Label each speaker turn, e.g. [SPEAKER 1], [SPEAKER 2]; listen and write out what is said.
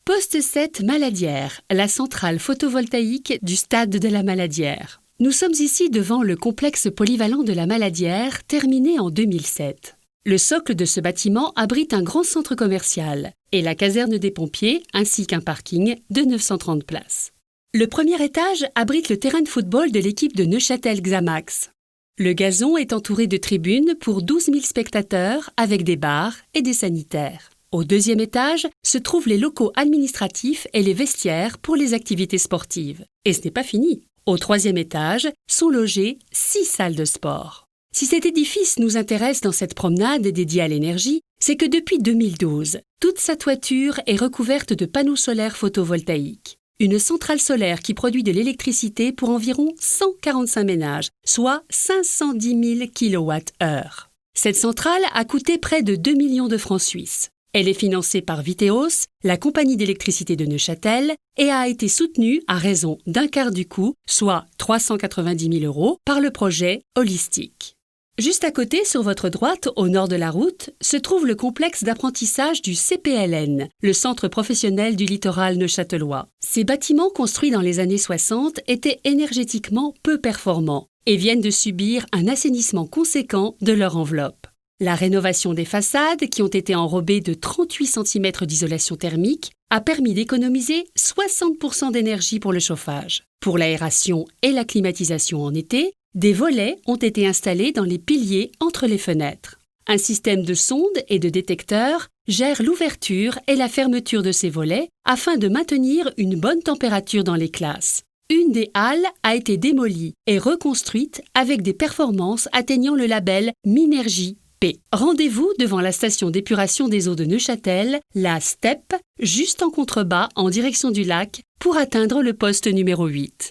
[SPEAKER 1] Poste 7 Maladière, la centrale photovoltaïque du stade de la Maladière. Nous sommes ici devant le complexe polyvalent de la Maladière, terminé en 2007. Le socle de ce bâtiment abrite un grand centre commercial et la caserne des pompiers ainsi qu'un parking de 930 places. Le premier étage abrite le terrain de football de l'équipe de Neuchâtel Xamax. Le gazon est entouré de tribunes pour 12 000 spectateurs avec des bars et des sanitaires. Au deuxième étage se trouvent les locaux administratifs et les vestiaires pour les activités sportives. Et ce n'est pas fini. Au troisième étage sont logées 6 salles de sport. Si cet édifice nous intéresse dans cette promenade dédiée à l'énergie, c'est que depuis 2012, toute sa toiture est recouverte de panneaux solaires photovoltaïques. Une centrale solaire qui produit de l'électricité pour environ 145 ménages, soit 510 000 kWh. Cette centrale a coûté près de 2 millions de francs suisses. Elle est financée par Viteos, la compagnie d'électricité de Neuchâtel, et a été soutenue à raison d'un quart du coût, soit 390 000 €, par le projet Holistic. Juste à côté, sur votre droite, au nord de la route, se trouve le complexe d'apprentissage du CPLN, le Centre professionnel du littoral neuchâtelois. Ces bâtiments construits dans les années 60 étaient énergétiquement peu performants et viennent de subir un assainissement conséquent de leur enveloppe. La rénovation des façades, qui ont été enrobées de 38 cm d'isolation thermique, a permis d'économiser 60% d'énergie pour le chauffage. Pour l'aération et la climatisation en été, des volets ont été installés dans les piliers entre les fenêtres. Un système de sondes et de détecteurs gère l'ouverture et la fermeture de ces volets afin de maintenir une bonne température dans les classes. Une des halles a été démolie et reconstruite avec des performances atteignant le label Minergie P. Rendez-vous devant la station d'épuration des eaux de Neuchâtel, la STEP, juste en contrebas en direction du lac, pour atteindre le poste numéro 8.